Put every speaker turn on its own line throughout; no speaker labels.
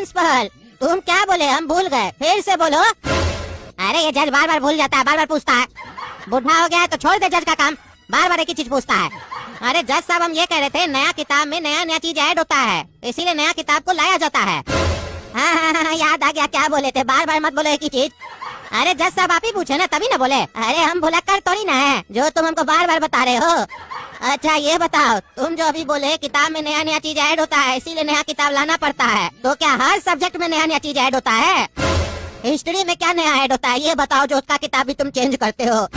Principal, तुम क्या बोले? हम भूल गए, फिर से बोलो। अरे ये जज बार बार भूल जाता है, बार बार पूछता है। बुढ़ा हो गया है तो छोड़ दे जज का काम, बार बार एक ही चीज पूछता है। अरे जज साहब, हम ये कह रहे थे नया किताब में नया नया चीज ऐड होता है, इसीलिए नया किताब को लाया जाता है। हाँ, याद आ गया, क्या बोले थे? बार बार मत बोलो एक ही चीज। अरे जज साहब, आप ही पूछे ना, तभी ना बोले। अरे हम भुलक्कड़ थोड़ी ना है जो तुम हमको बार बार बता रहे हो। अच्छा ये बताओ, तुम जो अभी बोले किताब में नया नया चीज ऐड होता है इसीलिए नया किताब लाना पड़ता है, तो क्या हर सब्जेक्ट में नया नया चीज ऐड होता है? हिस्ट्री में क्या नया ऐड होता है ये बताओ, जो उसका किताब भी तुम चेंज करते हो।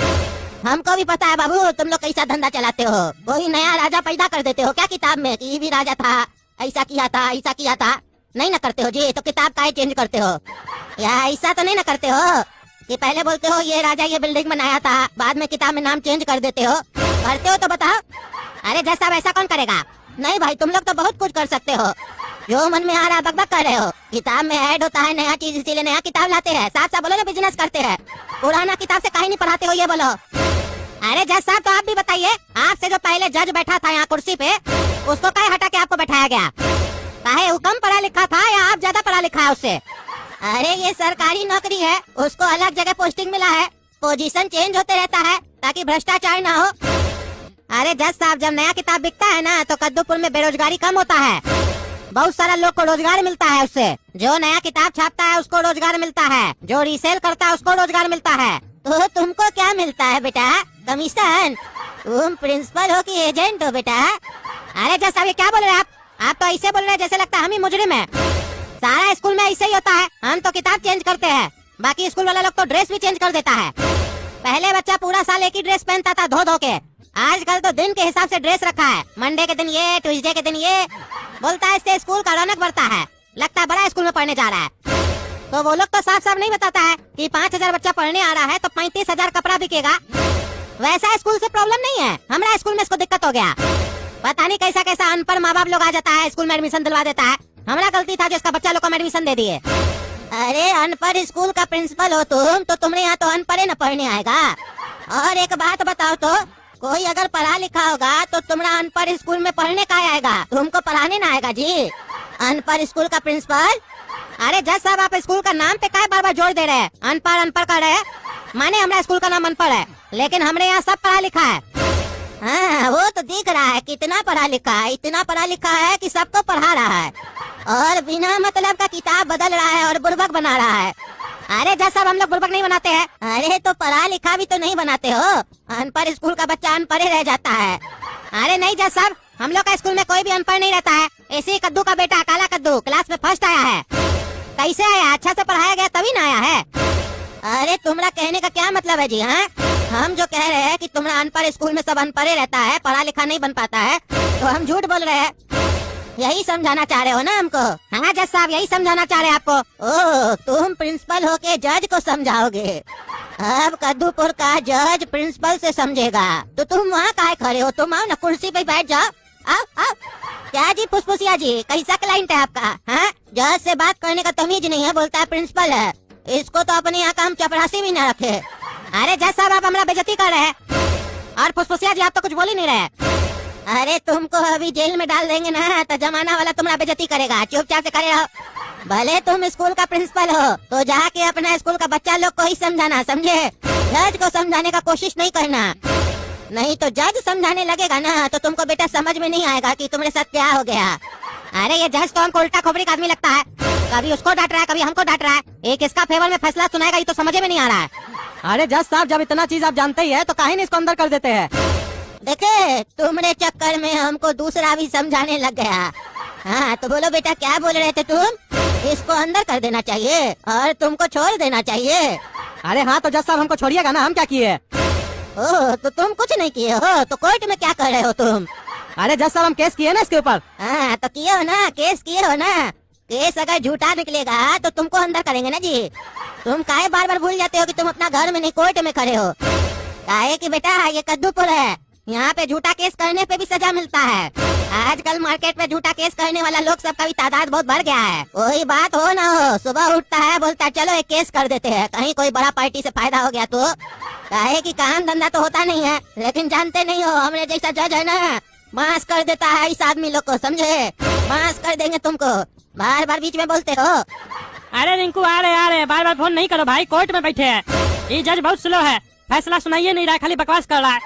हमको भी पता है बाबू, तुम लोग कैसा धंधा चलाते हो। कोई नया राजा पैदा कर देते हो क्या किताब में, कि ये भी राजा था, ऐसा किया था, ऐसा किया था? नहीं ना करते हो जी, तो किताब काहे चेंज करते हो? या ऐसा तो नहीं ना करते हो कि पहले बोलते हो ये राजा ये बिल्डिंग बनाया था, बाद में किताब में नाम चेंज कर देते हो? करते हो तो बताओ। अरे जज साहब, ऐसा कौन करेगा? नहीं भाई, तुम लोग तो बहुत कुछ कर सकते हो, जो मन में आ रहा बकबक कर रहे हो। किताब में ऐड होता है नया चीज, इसीलिए नया किताब लाते हैं। साफ साफ बोलो ना, बिजनेस करते हैं। पुराना किताब से काहे नहीं पढ़ाते हो ये बोलो। अरे जज साहब, तो आप भी बताइए, आपसे जो पहले जज बैठा था यहाँ कुर्सी पे, उसको काहे हटा के आपको बैठाया गया? काहे वो कम पढ़ा लिखा था या आप ज्यादा पढ़ा लिखा है उससे? अरे ये सरकारी नौकरी है, उसको अलग जगह पोस्टिंग मिला है, पोजीशन चेंज होते रहता है ताकि भ्रष्टाचार ना हो। अरे जज साहब, जब नया किताब बिकता है ना तो कद्दूपुर में बेरोजगारी कम होता है, बहुत सारा लोग को रोजगार मिलता है उससे। जो नया किताब छापता है उसको रोजगार मिलता है, जो रीसेल करता है उसको रोजगार मिलता है। तो तुमको क्या मिलता है बेटा? कमीशन? तुम प्रिंसिपल हो कि एजेंट हो बेटा? अरे जज साहब, ये क्या बोल रहे हैं आप तो ऐसे बोल रहे हैं जैसे लगता है हम ही मुजरिम है। सारा स्कूल में ऐसे ही होता है, हम तो किताब चेंज करते हैं, बाकी स्कूल वाला लोग तो ड्रेस भी चेंज कर देता है। पहले बच्चा पूरा साल एक ही ड्रेस पहनता था धो धो के, आजकल तो दिन के हिसाब से ड्रेस रखा है। मंडे के दिन ये, ट्यूसडे के दिन ये, बोलता है इससे स्कूल का रौनक बढ़ता है, लगता है बड़ा स्कूल में पढ़ने जा रहा है। तो वो लोग तो साफ साफ नहीं बताता है कि 5000 बच्चा पढ़ने आ रहा है तो 35,000 कपड़ा बिकेगा। वैसा स्कूल से प्रॉब्लम नहीं है, हमारा स्कूल में इसको दिक्कत हो गया। पता नहीं कैसा कैसा अनपढ़ माँ बाप लोग आ जाता है, स्कूल में एडमिशन दिलवा देता है। हमारा गलती था जो इसका बच्चा लोग को एडमिशन दे दिए। अरे अनपढ़ स्कूल का प्रिंसिपल हो तुम, तो तुम्हारे यहाँ तो अनपढ़ न पढ़ने आएगा। और एक बात बताओ तो, कोई अगर पढ़ा लिखा होगा तो तुम्हारा अनपढ़ स्कूल में पढ़ने का आएगा, तुमको पढ़ाने ना आएगा जी। अनपढ़ स्कूल का प्रिंसिपल? अरे जज साहब, आप स्कूल का नाम पे क्या बार बार जोड़ दे रहे हैं? अनपढ़ अनपढ़ कर रहे हैं, माने हमारा स्कूल का नाम अनपढ़ है, लेकिन हमारे यहाँ सब पढ़ा लिखा है। हाँ, वो तो दिख रहा है कितना पढ़ा लिखा है, इतना पढ़ा लिखा है कि सबको पढ़ा रहा है, और बिना मतलब का किताब बदल रहा है और बुर्बक बना रहा है। अरे जज साहब, हम लोग बुर्बक नहीं बनाते हैं। अरे तो पढ़ा लिखा भी तो नहीं बनाते हो, अनपढ़ स्कूल का बच्चा अनपढ़ रह जाता है। अरे नहीं जज साहब, हम लोग का स्कूल में कोई भी अनपढ़ नहीं रहता है। इसी कद्दू का बेटा काला कद्दू क्लास में फर्स्ट आया है। कैसे आया? अच्छा से पढ़ाया गया तभी ना आया है। अरे तुम्हारा कहने का क्या मतलब है जी? हाँ, हम जो कह रहे हैं कि तुम्हारा अनपढ़ स्कूल में सब अनपढ़ रहता है, पढ़ा लिखा नहीं बन पाता है, तो हम झूठ बोल रहे हैं। यही समझाना चाह रहे हो ना हमको? हाँ जज साहब, यही समझाना चाह रहे हैं आपको। ओह, तुम प्रिंसिपल होके जज को समझाओगे? अब कद्दूपुर का जज प्रिंसिपल से समझेगा तो तुम वहाँ काहे खड़े हो? तुम आओ ना, कुर्सी पे बैठ जाओ। आओ आओ। क्या जी फुसफुसिया जी, कैसा क्लाइंट है आपका? हाँ, जज से बात करने का तमीज नहीं है, बोलता है प्रिंसिपल है। इसको तो अपने यहाँ का हम चपरासी भी न रखे। अरे जज साहब, आप हमारा बेइज्जती कर रहे हैं, और फुसफुसिया जी आप तो कुछ बोल ही नहीं रहे। अरे तुमको अभी जेल में डाल देंगे ना तो जमाना वाला तुम्हारा बेइज्जती करेगा, चुपचाप से खड़े रहो। भले तुम स्कूल का प्रिंसिपल हो तो जाके अपना स्कूल का बच्चा लोग को ही समझाना, समझे? जज को समझाने का कोशिश नहीं करना, नहीं तो जज समझाने लगेगा ना तो तुमको बेटा समझ में नहीं आएगा कि तुम्हारे साथ क्या हो गया। अरे ये जज तो हमको उल्टा खोपड़ी का आदमी लगता है, कभी उसको डांट रहा है कभी हमको डांट रहा है, एक इसका फेवर में फैसला सुनाएगा ये तो समझ में नहीं आ रहा है।
अरे जज साहब, जब इतना चीज आप जानते ही है तो काहे नहीं इसको अंदर कर देते हैं?
देखे, तुम्हारे चक्कर में हमको दूसरा भी समझाने लग गया। हाँ तो बोलो बेटा, क्या बोल रहे थे तुम? इसको अंदर कर देना चाहिए और तुमको छोड़ देना चाहिए।
अरे हाँ, तो जज साहब हमको छोड़िएगा ना, हम क्या किए?
ओह, तो तुम कुछ नहीं किए हो, तो कोर्ट में क्या कर रहे हो तुम?
अरे जज साहब, हम केस किए ना इसके ऊपर।
हाँ तो किए हो ना, केस किए हो ना। केस अगर झूठा निकलेगा तो तुमको अंदर करेंगे ना जी। तुम काहे बार बार भूल जाते हो कि तुम अपना घर में नहीं कोर्ट में खड़े हो? काहे कि बेटा ये कद्दूपुर है, यहाँ पे झूठा केस करने पे भी सजा मिलता है। आजकल मार्केट में झूठा केस करने वाला लोग सबका भी तादाद बहुत बढ़ गया है। कोई बात हो ना हो, सुबह उठता है बोलता है चलो एक केस कर देते हैं, कहीं कोई बड़ा पार्टी से फायदा हो गया तो। काहे कि काम धंधा तो होता नहीं है, लेकिन जानते नहीं हो हमारे जैसा जज है ना, मास कर देता है इस आदमी लोग को, समझे? मास कर देंगे तुमको। बार बार बीच में बोलते हो।
अरे रिंकू आ रहे बार बार फोन नहीं करो भाई, कोर्ट में बैठे हैं। ये जज बहुत स्लो है, फैसला सुनाइए नहीं रहा, खाली बकवास कर रहा है।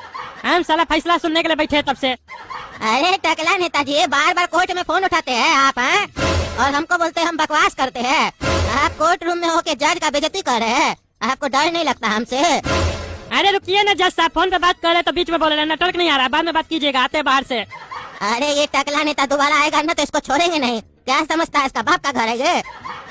हम साला फैसला सुनने के लिए बैठे हैं तब से।
अरे टकला नेताजी, बार बार कोर्ट में फोन उठाते हैं आप हैं? और हमको बोलते हैं हम बकवास करते हैं। आप कोर्ट रूम में होके जज का बेइज्जती कर रहे हैं, आपको डर नहीं लगता हमसे?
अरे रुकिए ना जज साहब, फोन पे बात कर रहे तो बीच में बोल रहे, नेटवर्क नहीं आ रहा, बाद में बात कीजिएगा, आते बाहर से।
अरे ये टकला नेता दोबारा आएगा ना तो इसको छोड़ेंगे नहीं। क्या समझता है इसका बाप का घर है ये?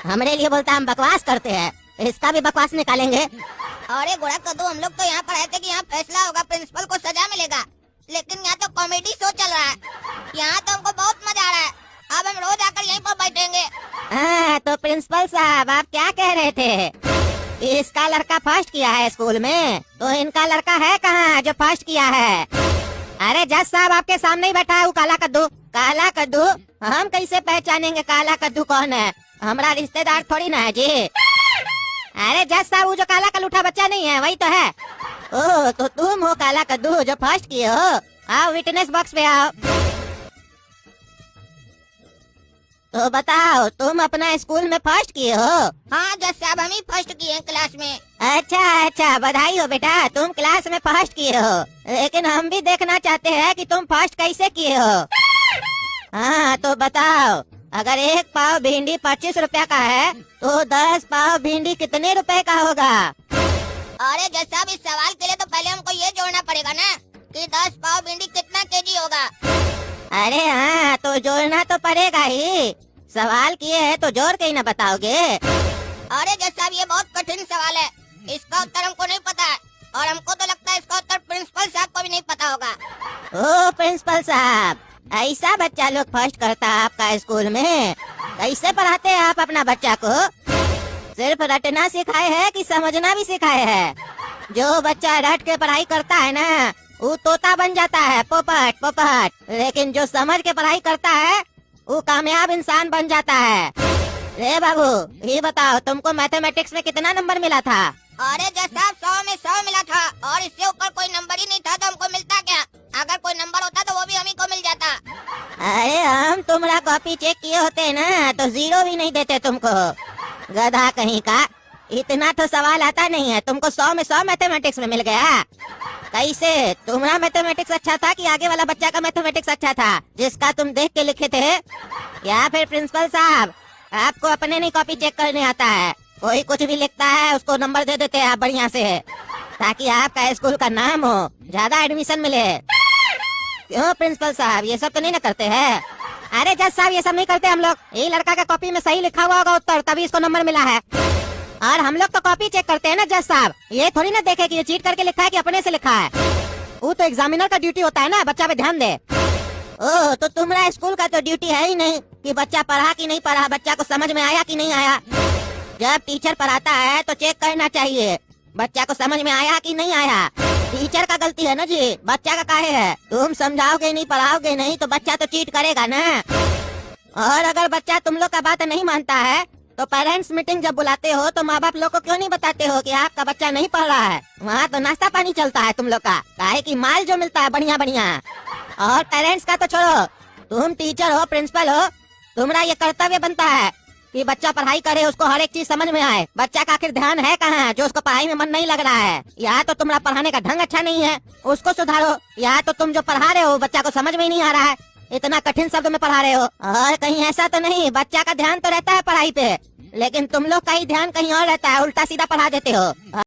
हमारे लिए बोलता है हम बकवास करते हैं, इसका भी बकवास निकालेंगे।
अरे गोड़ा कद्दू, हम लोग तो यहाँ पर आए थे कि यहाँ फैसला होगा, प्रिंसिपल को सजा मिलेगा, लेकिन यहाँ तो कॉमेडी शो चल रहा है। यहाँ तो हमको बहुत मजा आ रहा है, अब हम रोज आकर यहीं पर बैठेंगे।
तो प्रिंसिपल साहब आप क्या कह रहे थे? इसका लड़का फर्स्ट किया है स्कूल में, तो इनका लड़का है कहाँ जो फर्स्ट किया है? अरे जज साहब आपके सामने ही बैठा है वो काला कद्दू। काला कद्दू? हम कैसे पहचानेंगे काला कद्दू कौन है? हमारा रिश्तेदार थोड़ी ना है जी। अरे जज साहब वो जो काला कलूठा बच्चा नहीं है वही तो है। ओह तो तुम हो काला कद्दू जो फर्स्ट किए हो? आओ विटनेस बॉक्स पे आओ। तो बताओ तुम अपना स्कूल में फर्स्ट किए हो?
हाँ जज साहब, हम ही फर्स्ट किए हैं क्लास में।
अच्छा बधाई हो बेटा, तुम क्लास में फर्स्ट किए हो, लेकिन हम भी देखना चाहते हैं कि तुम फर्स्ट कैसे किए हो। हाँ तो बताओ, अगर एक पाव भिंडी 25 रुपया का है तो 10 पाव भिंडी कितने रुपए का होगा?
अरे जज साहब, इस सवाल के लिए तो पहले हमको ये जोड़ना पड़ेगा ना कि 10 पाव भिंडी कितना केजी होगा।
अरे हाँ तो जोड़ना तो पड़ेगा ही, सवाल किए हैं तो जोड़ के ही ना बताओगे।
अरे जज साहब, ये बहुत कठिन सवाल है, इसका उत्तर हमको नहीं पता है, और हमको तो लगता है इसका उत्तर प्रिंसिपल साहब को भी नहीं पता होगा।
ओ प्रिंसिपल साहब, ऐसा बच्चा लोग फर्स्ट करता है आपका स्कूल में? कैसे पढ़ाते हैं आप अपना बच्चा को? सिर्फ रटना सिखाए है कि समझना भी सिखाए है? जो बच्चा रट के पढ़ाई करता है ना वो तोता बन जाता है, पोपट पोपट, लेकिन जो समझ के पढ़ाई करता है वो कामयाब इंसान बन जाता है। रे बाबू ये बताओ, तुमको मैथमेटिक्स में कितना नंबर मिला था?
अरे जज साहब, 100 में 100 मिला था, और इससे ऊपर कोई नंबर ही नहीं था तो हमको मिलता क्या? अगर कोई नंबर होता तो वो भी हमी को मिल जाता।
अरे हम तुम्हारा कॉपी चेक किए होते ना तो 0 भी नहीं देते तुमको, गधा कहीं का। इतना तो सवाल आता नहीं है, तुमको 100 में 100 मैथमेटिक्स में मिल गया। कैसे? तुम्हारा मैथमेटिक्स अच्छा था कि आगे वाला बच्चा का मैथमेटिक्स अच्छा था जिसका तुम देख के लिखे थे? या फिर प्रिंसिपल साहब आपको अपने नहीं कॉपी चेक करने आता है, कोई कुछ भी लिखता है उसको नंबर दे देते हैं आप बढ़िया से, ताकि आपका स्कूल का नाम हो, ज्यादा एडमिशन मिले। क्यों प्रिंसिपल साहब ये सब तो नहीं ना करते हैं? अरे जज साहब ये सब नहीं करते हम लोग, ये लड़का का कॉपी में सही लिखा हुआ होगा उत्तर तभी इसको नंबर मिला है। और हम लोग तो कॉपी चेक करते हैं ना जज साहब, ये थोड़ी ना देखे कि ये चीट करके लिखा है कि अपने से लिखा है। वो तो एग्जामिनर का ड्यूटी होता है ना बच्चा पे ध्यान दे। ओह तो तुम्हारा स्कूल का तो ड्यूटी है ही नहीं कि बच्चा पढ़ा कि नहीं पढ़ा, बच्चा को समझ में आया कि नहीं आया। जब टीचर पढ़ाता है तो चेक करना चाहिए बच्चा को समझ में आया कि नहीं आया। टीचर का गलती है ना जी, बच्चा का काहे है? तुम समझाओगे नहीं पढ़ाओगे नहीं तो बच्चा तो चीट करेगा ना। और अगर बच्चा तुम लोग का बात नहीं मानता है तो पेरेंट्स मीटिंग जब बुलाते हो तो माँ बाप लोग को क्यों नहीं बताते हो कि आपका बच्चा नहीं पढ़ रहा है? वहाँ तो नाश्ता पानी चलता है तुम लोग का, काहे कि माल जो मिलता है बढ़िया बढ़िया। और पेरेंट्स का तो छोड़ो, तुम टीचर हो प्रिंसिपल हो, तुम्हारा ये कर्तव्य बनता है कि बच्चा पढ़ाई करे, उसको हर एक चीज समझ में आए। बच्चा का आखिर ध्यान है कहाँ जो उसको पढ़ाई में मन नहीं लग रहा है? या तो तुम्हारा पढ़ाने का ढंग अच्छा नहीं है उसको सुधारो, या तो तुम जो पढ़ा रहे हो बच्चा को समझ में ही नहीं आ रहा है, इतना कठिन शब्द में पढ़ा रहे हो। और कहीं ऐसा तो नहीं बच्चा का ध्यान तो रहता है पढ़ाई पे, लेकिन तुम लोग का ही ध्यान कहीं और रहता है, उल्टा सीधा पढ़ा देते हो।